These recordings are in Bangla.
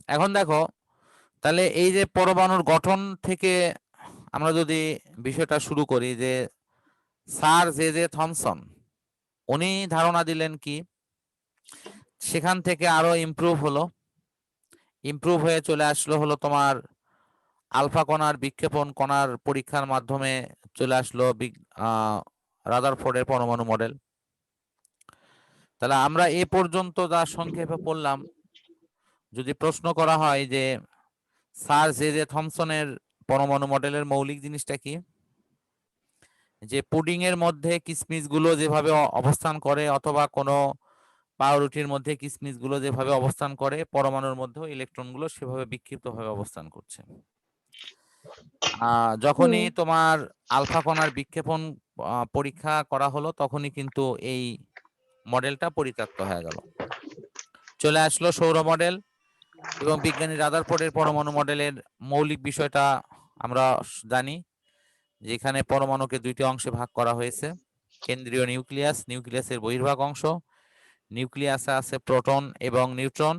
এখন দেখো, তাহলে এই যে পরমাণুর গঠন থেকে আমরা যদি বিষয়টা শুরু করি, যে স্যার জে থমসন উনি ধারণা দিলেন কি, সেখান থেকে আরো ইমপ্রুভ হয়ে চলে আসলো হলো তোমার আলফা কণার বিক্ষেপণ কণার পরীক্ষার মাধ্যমে চলে আসলো রাদারফোর্ডের পরমাণু মডেল। তাহলে আমরা এ পর্যন্ত যা সংক্ষেপে পড়লাম, যদি প্রশ্ন করা হয় যে স্যার জে থমসনের পরমাণু মডেলের মৌলিক জিনিসটা কি, যে পুডিং এর মধ্যে কিসমিস গুলো যেভাবে অবস্থান করে, অথবা কোনো পাউরুটির মধ্যে কিসমিস গুলো যেভাবে অবস্থান করে, পরমাণুর মধ্যেও ইলেকট্রন গুলো সেভাবে বিক্ষিপ্তভাবে অবস্থান করছে। যখনই তোমার আলফা কণার বিক্ষেপণ পরীক্ষা করা হলো, তখনই কিন্তু এই মডেলটা পরিত্যক্ত হয়ে গেল, চলে আসলো সৌর মডেল। এবং বিজ্ঞানী রাদারফোর্ডের পরমাণু মডেলের মৌলিক বিষয়টা আমরা জানি, যেখানে পরমাণুকে দুইটি অংশে ভাগ করা হয়েছে, কেন্দ্রীয় নিউক্লিয়াস, নিউক্লিয়াসের বহির্ভাগ অংশ, নিউক্লিয়াসে আছে প্রোটন এবং নিউট্রন,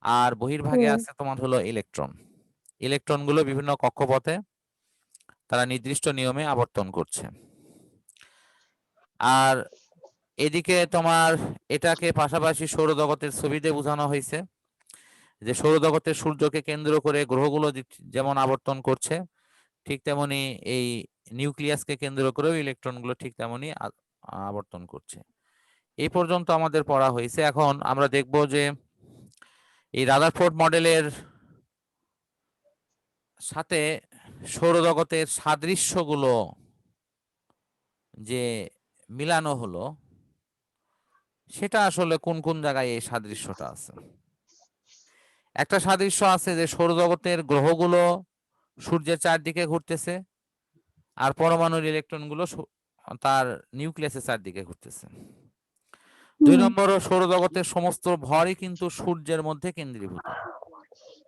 আর বহির্ভাগে আছে তোমার হলো ইলেকট্রন। ইলেকট্রনগুলো বিভিন্ন কক্ষপথে তারা নির্দিষ্ট নিয়মে আবর্তন করছে। আর এদিকে তোমার এটাকে পাশাপাশি সৌরজগতের ছবিতে বোঝানো হয়েছে, যে সৌরজগতের সূর্যকে কেন্দ্র করে গ্রহগুলো যেমন আবর্তন করছে, ঠিক তেমনি এই নিউক্লিয়াসকে কেন্দ্র করেও ইলেকট্রনগুলো ঠিক তেমনি আবর্তন করছে। এই পর্যন্ত আমাদের পড়া হয়েছে। এখন আমরা দেখব যে এই রাদারফোর্ড মডেলের সাথে সৌরজগতের সাদৃশ্যগুলো যে মিলানো হলো, সেটা আসলে কোন কোন জায়গায় এই সাদৃশ্যটা আছে। একটা সাদৃশ্য আছে যে সৌরজগতের গ্রহগুলো সূর্যের চারদিকে ঘুরতেছে, আর পরমাণুর ইলেকট্রনগুলো তার নিউক্লিয়াসের চারদিকে ঘুরতেছে। 2 নম্বর, সৌরজগতের সমস্ত ভরই কিন্তু সূর্যের মধ্যে কেন্দ্রীভূত,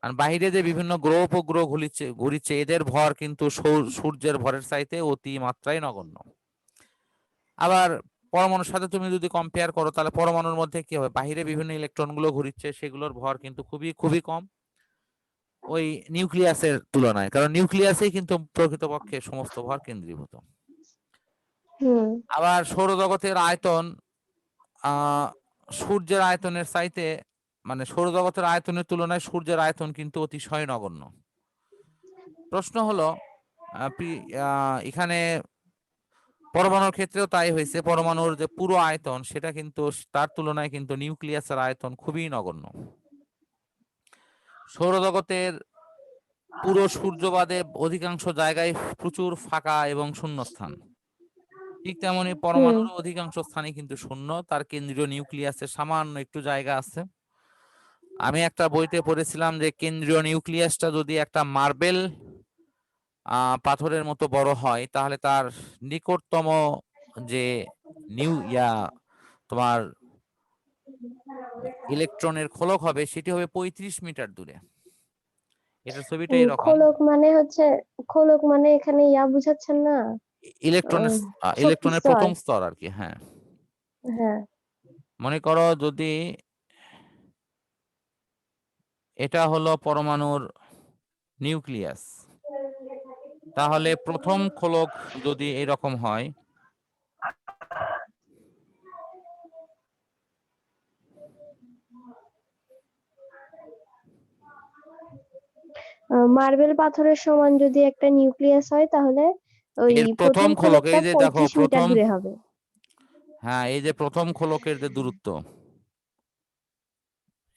আর বাইরে যে বিভিন্ন গ্রহ উপগ্রহ ঘুরছে এদের ভর কিন্তু সূর্যের ভরের চাইতে অতি মাত্রায় নগণ্য। আবার পরমাণুর সাথে তুমি যদি কম্পেয়ার করো, তাহলে পরমাণুর মধ্যে কি হবে, বাইরে বিভিন্ন ইলেকট্রন গুলো ঘুরছে, সেগুলোর ভর কিন্তু খুবই খুবই কম ওই নিউক্লিয়াসের তুলনায়, কারণ নিউক্লিয়াসেই কিন্তু প্রকৃতপক্ষে সমস্ত ভর কেন্দ্রীভূত। আবার সৌরজগতের আয়তন সূর্যের আয়তনের চাইতে, মানে সৌরজগতের আয়তনের তুলনায় সূর্যের আয়তন কিন্তু অতিশয় নগণ্য। প্রশ্ন হলো এখানে পরমাণুর ক্ষেত্রেও তাই হয়েছে, পরমাণুর যে পুরো আয়তন সেটা কিন্তু তার তুলনায় কিন্তু নিউক্লিয়াসের আয়তন খুবই নগণ্য। সৌরজগতের পুরো সূর্যবাদে অধিকাংশ জায়গায় প্রচুর ফাঁকা এবং শূন্যস্থান, ঠিক তেমনি পরমাণুর অধিকাংশ স্থানই কিন্তু শূন্য, তার কেন্দ্রীয় নিউক্লিয়াসে সামান্য একটু জায়গা আছে। আমি একটা বইতে পড়েছিলাম যে কেন্দ্রীয় নিউক্লিয়াসটা যদি একটা মার্বেল পাথরের মতো বড় হয়, তাহলে তার নিকটতম যে তোমার ইলেকট্রনের খোলক হবে, সেটি হবে 35 মিটার দূরে। এটা ছবিটা এরকম। খোলক মানে এখানে বুঝাচ্ছেন না, ইলেকট্রনের প্রথম স্তর আর কি। হ্যাঁ, মনে করো যদি এটা হলো পরমাণুর নিউক্লিয়াস, তাহলে প্রথম খোলক যদি এরকম হয়, মার্বেল পাথরের সমান যদি একটা নিউক্লিয়াস হয়, তাহলে ওই প্রথম খোলক, এই যে দেখো 35 মিটার দূরে হবে। হ্যাঁ, এই যে প্রথম খোলকের যে দূরত্ব,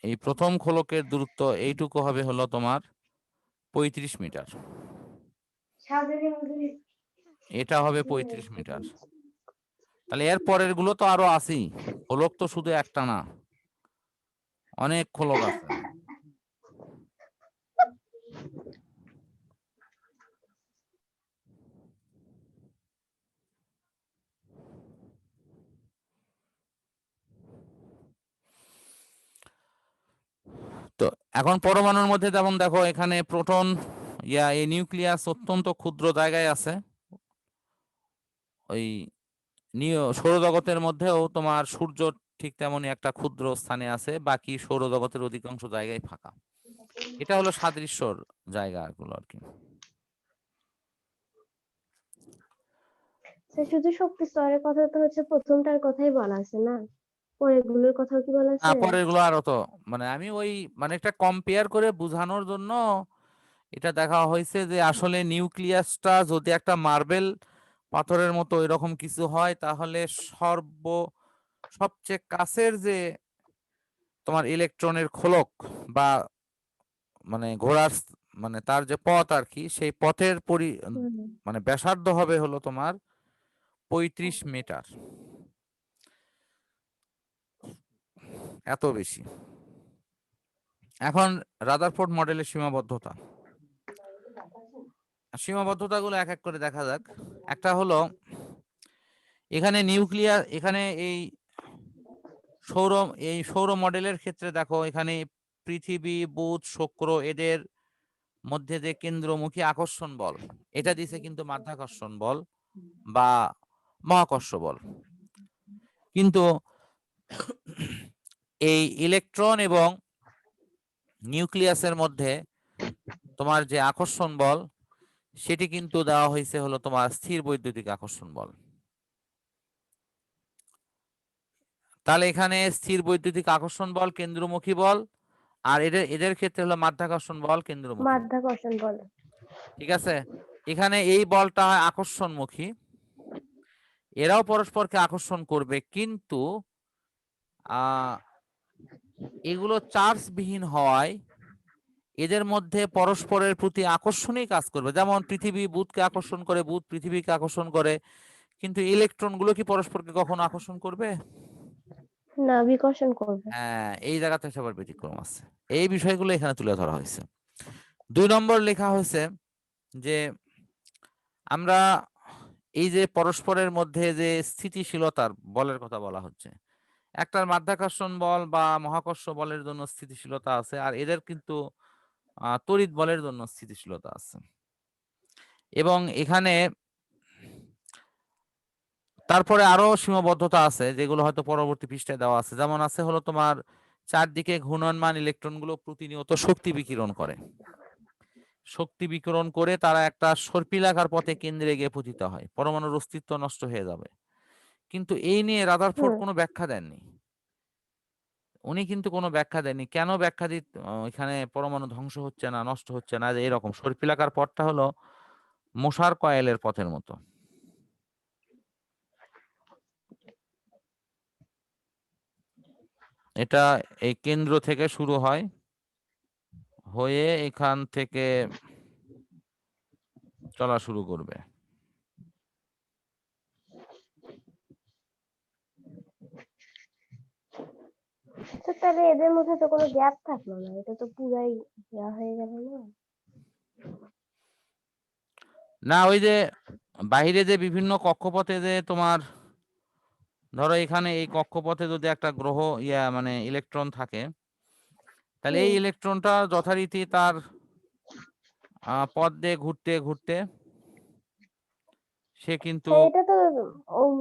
এই প্রথম খোলকের দূরত্ব এইটুকু হবে হলো তোমার 35 মিটার। এটা হবে 35 মিটার। তাহলে এর পরের গুলো তো আরো আছেই, খোলক তো শুধু একটা না, অনেক খোলক আছে। তো এখন পরমাণুর মধ্যে যেমন দেখো, এখানে প্রোটন এই নিউক্লিয়াস অত্যন্ত ক্ষুদ্র জায়গায় আছে, ওই সৌরজগতের মধ্যেও তোমার সূর্য ঠিক তেমনই একটা ক্ষুদ্র স্থানে আছে, বাকি সৌরজগতের অধিকাংশ জায়গায় ফাঁকা। এটা হলো সাদৃশ্যর জায়গাগুলো আর কি। শুধু শক্তি স্তরের কথা তো হচ্ছে প্রথমটার কথাই বলা আছে না, পরেরগুলোর কথাও কি বলা আছে? পরের গুলো আরো তো মানে আমি ওই মানে একটা কম্পেয়ার করে বোঝানোর জন্য এটা দেখা হয়েছে যে আসলে নিউক্লিয়াসটা যদি একটা মার্বেল পাথরের মতো এরকম কিছু হয় তাহলে সবচেয়ে কাছের যে তোমার ইলেকট্রনের খোলক বা মানে ঘোরার মানে তার যে পথ আর কি, সেই পথের হুম। মানে ব্যাসার্ধ হবে হলো তোমার 35 মিটার, এত বেশি। এখন রাদারফোর্ড মডেলের সীমাবদ্ধতাগুলো এক এক করে দেখা যাক। একটা হলো এখানে এখানে সৌর এই সৌর মডেলের ক্ষেত্রে দেখো এখানে পৃথিবী, বুধ, শুক্র এদের মধ্যে যে কেন্দ্রমুখী আকর্ষণ বল এটা দিছে কিন্তু মাধ্যাকর্ষণ বল বা মহাকর্ষ বল। কিন্তু এই ইলেকট্রন এবং নিউক্লিয়াসের মধ্যে তোমার যে আকর্ষণ বল সেটি কিন্তু দেওয়া হয়েছে হলো তোমার স্থির বৈদ্যুতিক আকর্ষণ বল। তাহলে এখানে স্থির বৈদ্যুতিক আকর্ষণ বল কেন্দ্রমুখী বল, আর এদের এদের ক্ষেত্রে হলো মাধ্যাকর্ষণ বল কেন্দ্রমুখী। মাধ্যাকর্ষণ বল। ঠিক আছে, এখানে এই বলটা হয় আকর্ষণমুখী, এরাও পরস্পরকে আকর্ষণ করবে, কিন্তু এগুলো চার্জবিহীন হওয়ায় এদের মধ্যে পরস্পরের প্রতি আকর্ষণই কাজ করবে। যেমন পৃথিবী বুধকে আকর্ষণ করে, বুধ পৃথিবীকে আকর্ষণ করে, কিন্তু ইলেকট্রন গুলো কি পরস্পরকে কখনো আকর্ষণ করবে? না, বিকর্ষণ করবে। হ্যাঁ, এই জায়গাতে সবার ব্যতিক্রম আছে। এই বিষয়গুলো এখানে তুলে ধরা হয়েছে। 2 নম্বর লেখা হয়েছে যে আমরা এই যে পরস্পরের মধ্যে যে স্থিতিশীলতার বলের কথা বলা হচ্ছে, একটার মাধ্যাকর্ষণ বল বা মহাকর্ষ বলের জন্য স্থিতিশীলতা আছে, আর এদের কিন্তু তড়িৎ বলের জন্য স্থিতিশীলতা আছে। এবং এখানে তারপরে আরো সীমাবদ্ধতা আছে যেগুলো হয়তো পরবর্তী পৃষ্ঠায় দেওয়া আছে। যেমন আছে হলো তোমার চারদিকে ঘূর্ণয়মান ইলেকট্রনগুলো প্রতিনিয়ত শক্তি বিকিরণ করে, তারা একটা সর্পিলাকার পথে কেন্দ্রে গিয়ে পতিত হয়, পরমাণুর অস্তিত্ব নষ্ট হয়ে যাবে। কিন্তু এই নিয়ে রাদারফোর্ড হুম। কোনো ব্যাখ্যা দেননি। উনি কিন্তু কোনো ব্যাখ্যা দেননি কেন ব্যাখ্যা এখানে পরমাণু ধ্বংস হচ্ছে না, নষ্ট হচ্ছে না। যে এরকম সর্পিলাকার পথটা হলো মশার কয়েলের পথের মতো। এটা এই কেন্দ্র থেকে শুরু হয়, হয়ে এখান থেকে চলা শুরু করবে। তো তাহলে এদের মধ্যে তো কোনো গ্যাপ থাকলো না, এটা তো পুরাই ইয়া হয়ে গেল না? না, ওই যে বাইরে যে বিভিন্ন কক্ষপথে যে তোমার ধরো এখানে এই কক্ষপথে যদি একটা গ্রহ মানে ইলেকট্রন থাকে, তাহলে এই হুম। ইলেকট্রনটা যথারীতি তার পথ দিয়ে ঘুরতে ঘুরতে সে কিন্তু হ্যাঁ, এটা তো উম,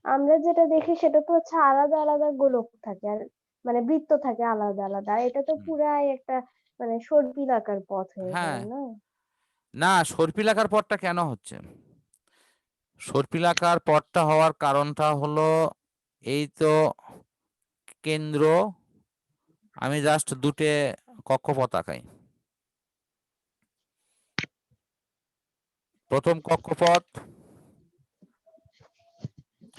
আমরা যেটা দেখি সেটা তো হচ্ছে আলাদা আলাদা গোলক থাকে, আর মানে বৃত্ত থাকে আলাদা আলাদা, আর এটা তো পুরাই একটা মানে সর্পিলাকার পথ হয়ে গেল হ্যাঁ, না? না, সর্পিলাকার পথটা কেন হচ্ছে? সর্পিলাকার পথটা হওয়ার কারণটা হলো এই তো কেন্দ্র, আমি জাস্ট দুটো কক্ষপথ আঁকাই। প্রথম কক্ষপথ,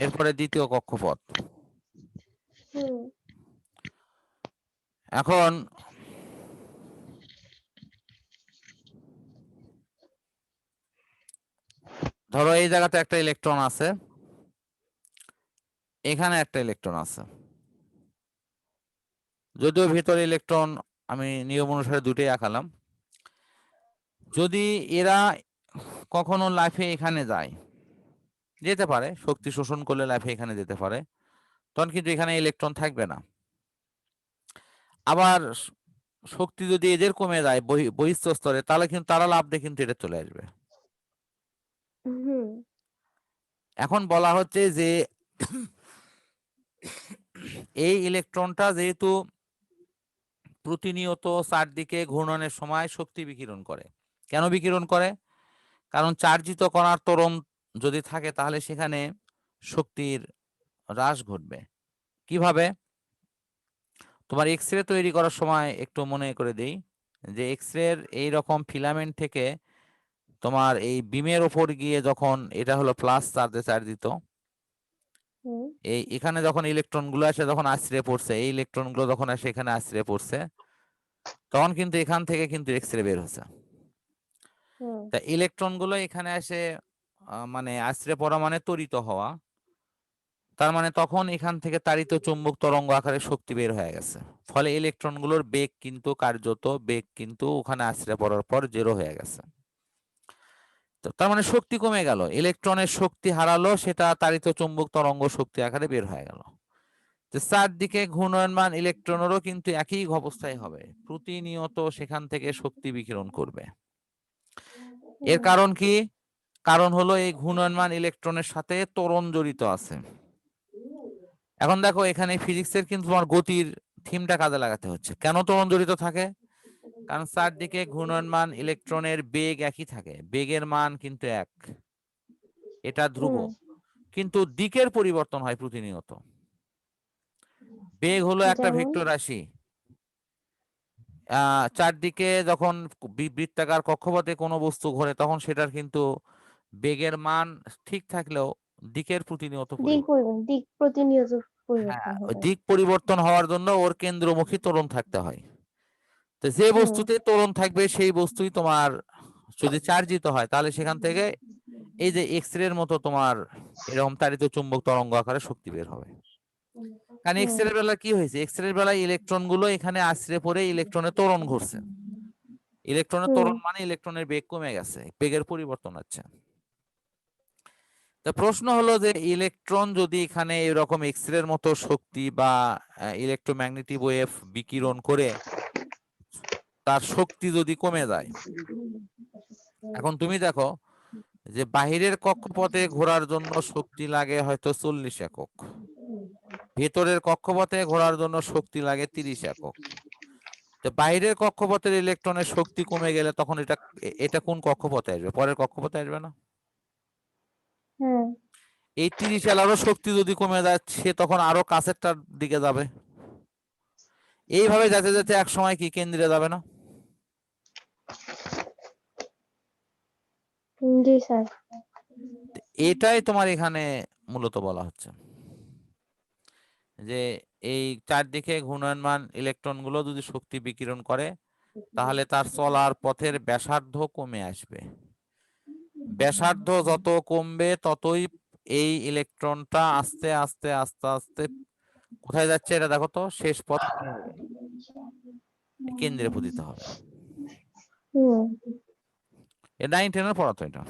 এরপরে দ্বিতীয় কক্ষপথ। হুম। এখন ধরো এই জায়গাতে একটা ইলেকট্রন আছে, এখানে একটা ইলেকট্রন আছে, যদিও ভিতরে ইলেকট্রন আমি নিয়ম অনুসারে দুটোই আঁকালাম। যদি এরা কখনো লাইফে এখানে যায়, যেতে পারে, শক্তি শোষণ করলে লাইফে এখানে যেতে পারে, তখন কিন্তু এখানে ইলেকট্রন থাকবে না। আবার শক্তি যদি এদের কমে যায় বহিঃস্থ স্তরে, তাহলে কিন্তু তারা লাফ দিয়ে কিন্তু এটা চলে আসবে। হুম। এখন বলা হচ্ছে যে এই ইলেকট্রনটা যেহেতু প্রতিনিয়ত চারদিকে ঘূর্ণনের সময় শক্তি বিকিরণ করে। কেন বিকিরণ করে? কারণ চার্জিত কণার ত্বরণ যদি থাকে তাহলে সেখানে শক্তির হ্রাস ঘটবে। কিভাবে? তোমার এক্স রে তৈরি করার সময় একটু মনে করে দেই যে এক্স রের এইরকম ফিলামেন্ট থেকে তোমার এই বিমের ওপর গিয়ে যখন এটা হলো প্লাস চার্জে চার্জিত, এই এখানে যখন ইলেকট্রন গুলো আসে যখন আছড়ে পড়ছে, এই ইলেকট্রন গুলো যখন আসে এখানে আছড়ে পড়ছে, তখন কিন্তু এখান থেকে কিন্তু এক্স রে বের হচ্ছে। তা ইলেকট্রন গুলো এখানে এসে মানে আছড়ে পড়া মানে ত্বরিত হওয়া, তার মানে তখন এখান থেকে তাড়িত চুম্বক তরঙ্গ আকারে শক্তি বের হয়ে গেছে। ফলে ইলেকট্রন গুলোর বেগ কিন্তু কার্যত বেগ কিন্তু ওখানে আছড়ে পড়ার পর জিরো হয়ে গেছে। তো তার মানে শক্তি কমে গেল, ইলেকট্রনের শক্তি হারালো, সেটা তাড়িত চুম্বক তরঙ্গ শক্তি আকারে বের হয়ে গেল। তো চারদিকে ঘূর্ণায়মান ইলেকট্রনেরও কিন্তু একই অবস্থায় হবে, প্রতিনিয়ত সেখান থেকে শক্তি বিকিরণ করবে। এর কারণ কি? কারণ হলো এই ঘূর্ণায়মান ইলেকট্রনের সাথে ত্বরণ জড়িত আছে। এখন দেখো এখানে ফিজিক্সের কিন্তু তোমার গতির থিমটা কাজে লাগাতে হচ্ছে। কেন ত্বরণ জড়িত থাকে? কারণ চারদিকে ঘূর্ণায়মান ইলেকট্রনের বেগ একই থাকে, বেগের মান কিন্তু এক, এটা ধ্রুব, কিন্তু দিকের পরিবর্তন হয় প্রতিনিয়ত। বেগ হলো একটা ভেক্টর রাশি, চারদিকে যখন বৃত্তাকার কক্ষপথে কোনো বস্তু ঘোরে তখন সেটার কিন্তু বেগের মান ঠিক থাকলেও দিকের প্রতিনিয়ত দিক প্রতিনিয়ত হ্যাঁ, পরিবর্তন হবে। দিক পরিবর্তন হওয়ার জন্য ওর কেন্দ্রমুখী ত্বরণ থাকতে হয়। তো যে বস্তুতে ত্বরণ থাকবে সেই বস্তুই তোমার যদি চার্জিত হয় তাহলে সেখান থেকে এই যে এক্স রে এর মতো তোমার এরকম তাড়িত চুম্বক তরঙ্গ আকারে শক্তি বের হবে। কারণ এক্স রে বেলা কি হয়েছে, এক্স রে বেলায় ইলেকট্রন গুলো এখানে আছড়ে পড়ে ইলেকট্রনের ত্বরণ ঘটছে। ইলেকট্রনের ত্বরণ মানে ইলেকট্রনের বেগ কমে গেছে, বেগের পরিবর্তন হচ্ছে। তো প্রশ্ন হলো যে ইলেকট্রন যদি এখানে এরকম এক্স রে এর মতো শক্তি বা ইলেকট্রোম্যাগনেটিক ওয়েভ বিকিরণ করে তার শক্তি যদি কমে যায়, এখন তুমি দেখো যে বাহিরের কক্ষপথে ঘোরার জন্য শক্তি লাগে হয়তো 40 একক, ভেতরের কক্ষপথে ঘোরার জন্য শক্তি লাগে 30 একক। তো বাইরের কক্ষপথের ইলেকট্রনের শক্তি কমে গেলে তখন এটা এটা কোন কক্ষপথে আসবে? পরের কক্ষপথে আসবে না? এই 30 এলারও শক্তি যদি কমে যায় সে তখন আরো কাছেরটার দিকে যাবে, এইভাবে যেতে যেতে এক সময় কি কেন্দ্রে যাবে না? জি স্যার। এটাই তোমার এখানে মূলত বলা হচ্ছে যে এই চারদিকে ঘূর্ণায়মান ইলেকট্রন গুলো যদি শক্তি বিকিরণ করে তাহলে তার চলার পথের ব্যাসার্ধ কমে আসবে। ব্যাসার্ধ যত কমবে ততই এই ইলেকট্রনটা আস্তে আস্তে আস্তে আস্তে কোথায় যাচ্ছে এটা দেখো তো, শেষ পথ কেন্দ্রে পতিত হবে। এ 9 10 এর পড়াতো এটা।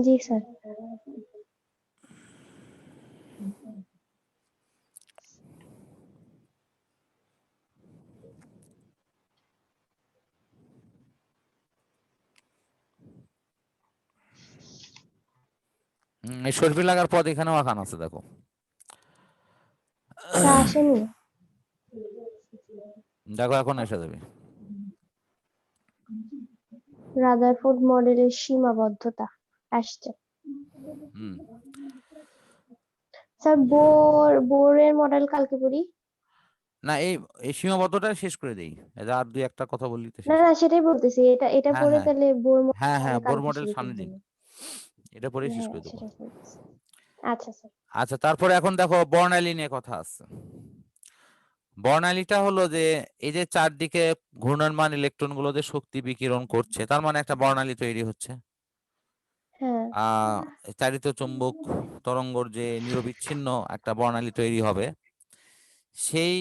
জি স্যার। এই সর্পি লাগার পথ এখানেও আঁকানো আছে দেখো। আসেনি। দেখো এখন এসে যাবে। রাদারফোর্ড মডেলের সীমাবদ্ধতা আসছে। স্যার বোরের মডেল কালকে পড়ি। না এই এই সীমাবদ্ধতা শেষ করে দেই, এটা আর দুই একটা কথা বললি তো না শেষ। না সেটাই বলতেছি, এটা হ্যাঁ পড়ে হ্যাঁ তাহলে বোর হ্যাঁ মডেল হ্যাঁ বোর কালকে মডেল শুরু সামনে করতে দিন, হবে। এটা পরে শেষ হ্যাঁ করে দেবো। সেটাই বলতেছি। আচ্ছা স্যার। আচ্ছা তারপরে এখন দেখো বর্ণালী নিয়ে কথা আছে। বর্ণালীটা হলো যে এই যে চারদিকে ঘূর্ণায়মান ইলেকট্রন গুলো যে শক্তি বিকিরণ করছে তার মানে একটা বর্ণালী তৈরি হচ্ছে। হ্যাঁ। চারিত চুম্বক তরঙ্গর যে নিরবিচ্ছিন্ন একটা বর্ণালী তৈরি হবে, সেই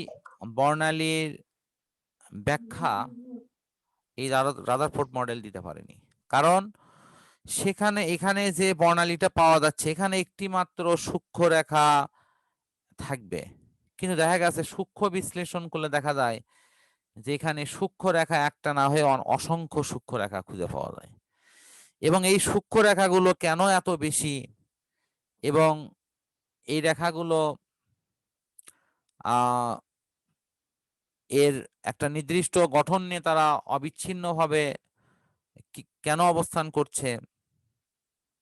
বর্ণালীর ব্যাখ্যা এই রাদারফোর্ড মডেল দিতে পারেনি। কারণ সেখানে এখানে যে বর্ণালীটা পাওয়া যাচ্ছে এখানে একটি মাত্র সূক্ষ্ম রেখা থাকবে, কিন্তু দেখা গেছে সূক্ষ্ম বিশ্লেষণ করলে দেখা যায় যে এখানে সূক্ষ্ম রেখা একটা না হয়ে অসংখ্য সূক্ষ্ম রেখা খুঁজে পাওয়া যায়। এবং এই সূক্ষ্ম রেখাগুলো কেন এত বেশি এবং এই রেখাগুলো আহ এর একটা নির্দিষ্ট গঠন নিয়ে তারা অবিচ্ছিন্নভাবে কেন অবস্থান করছে,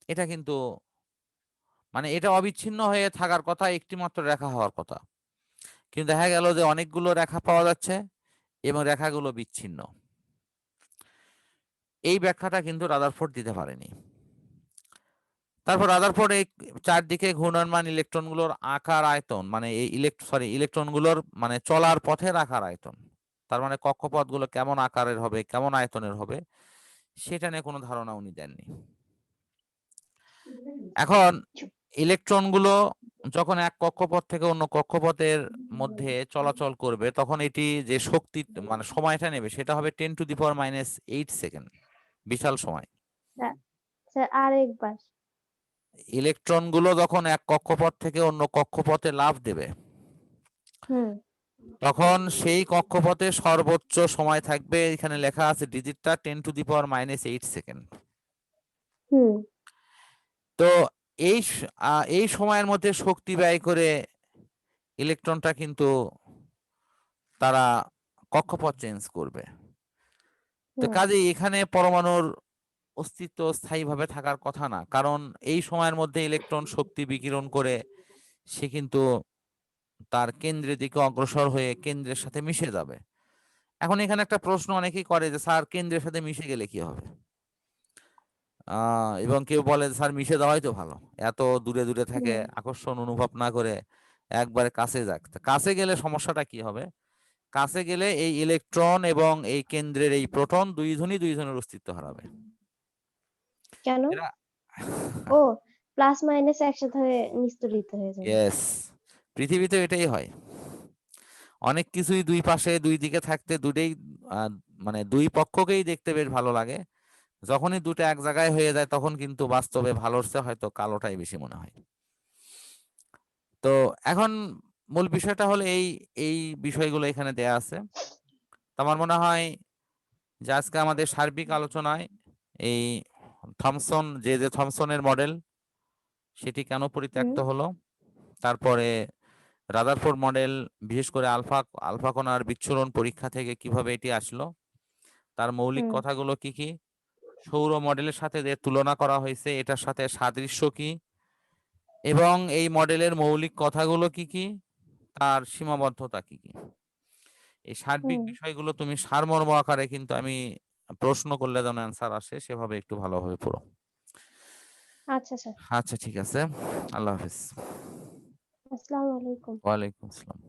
এটা কিন্তু মানে এটা অবিচ্ছিন্ন হয়ে থাকার কথা, একটি মাত্র রেখা হওয়ার কথা, কিন্তু দেখা গেল যে অনেকগুলো রেখা পাওয়া যাচ্ছে এবং রেখাগুলো বিচ্ছিন্ন। এই ব্যাখ্যাটা কিন্তু রাদারফোর্ড দিতে পারেনি। তারপর রাদারফোর্ড এই চারদিকে ঘূর্ণায়মান ইলেকট্রনগুলোর আকার আয়তন, মানে এই ইলেকট্রনগুলোর মানে চলার পথের আকার আয়তন, তার মানে কক্ষপথগুলো কেমন আকারের হবে, কেমন আয়তনের হবে, সেটা নিয়ে কোনো ধারণা উনি দেননি। এখন ইলেকট্রনগুলো যখন এক কক্ষপথ থেকে অন্য কক্ষপথের মধ্যে চলাচল করবে, তখন এটি যে শক্তি মানে সময়টা নেবে সেটা হবে 10⁻⁸ সেকেন্ড, বিশাল সময়। স্যার আরেকবার। ইলেকট্রনগুলো যখন এক কক্ষপথ থেকে অন্য কক্ষপথে লাফ দেবে, তখন সেই কক্ষপথে সর্বোচ্চ সময় থাকবে, এখানে লেখা আছে ডিজিটটা 10⁻⁸ সেকেন্ড। তো এই সময়ের মধ্যে শক্তি ব্যয় করে ইলেকট্রনটা কিন্তু তারা কক্ষপথ চেঞ্জ করবে। তো কাজে এখানে পরমাণুর অস্তিত্ব স্থায়ীভাবে থাকার কথা না, কারণ এই সময়ের মধ্যে ইলেকট্রন শক্তি বিকিরণ করে সে কিন্তু তার কেন্দ্রের দিকে অগ্রসর হয়ে কেন্দ্রের সাথে মিশে যাবে। এখন এখানে একটা প্রশ্ন অনেকেই করে যে স্যার কেন্দ্রের সাথে মিশে গেলে কি হবে, এবং কেউ বলে স্যার মিশে যাওয়াই তো ভালো, এত দূরে দূরে থাকে, আকর্ষণ অনুভব না করে একবারে কাছে যাক। কাছে গেলে সমস্যাটা কি হবে? কাছে গেলে এই ইলেকট্রন এবং এই কেন্দ্রের এই প্রোটন দুই ধনের অস্তিত্ব হারাবে। কেন? ও প্লাস মাইনাস একসাথে হয়ে নিস্তড়িত হয়ে যাবে। ইয়েস, পৃথিবীতে এটাই হয়। অনেক কিছুই দুই পাশে দুই দিকে থাকতে দুটেই মানে দুই পক্ষকেই দেখতে বেশ ভালো লাগে, যখনই দুটো এক জায়গায় হয়ে যায় তখন কিন্তু বাস্তবে ভালোর চেয়ে হয়তো কালোটাই বেশি মনে হয়। তো এখন মূল বিষয়টা হলো এই এই বিষয়গুলো এখানে দেয়া আছে। আমার মনে হয় যে আজকে আমাদের সার্বিক আলোচনায় এই থমসনের মডেল সেটি কেন পরিত্যক্ত হলো, তারপরে রাদারফোর্ড মডেল বিশেষ করে আলফা কণার বিচ্ছুরণ পরীক্ষা থেকে কিভাবে এটি আসলো, তার মৌলিক কথাগুলো কি কি, সৌর মডেলের সাথে যে তুলনা করা হয়েছে এটার সাথে সাদৃশ্য কি, এবং এই মডেলের মৌলিক কথাগুলো কি কি, তার সীমাবদ্ধতা কি কি, এই সার্বিক বিষয়গুলো তুমি সারমর্ম আকারে কিন্তু আমি প্রশ্ন করলে যেন অ্যান্সার আসে সেভাবে একটু ভালোভাবে পড়ো। আচ্ছা স্যার। আচ্ছা ঠিক আছে, আল্লাহ হাফিজ। আসসালামু আলাইকুম। ওয়ালাইকুম আসসালাম।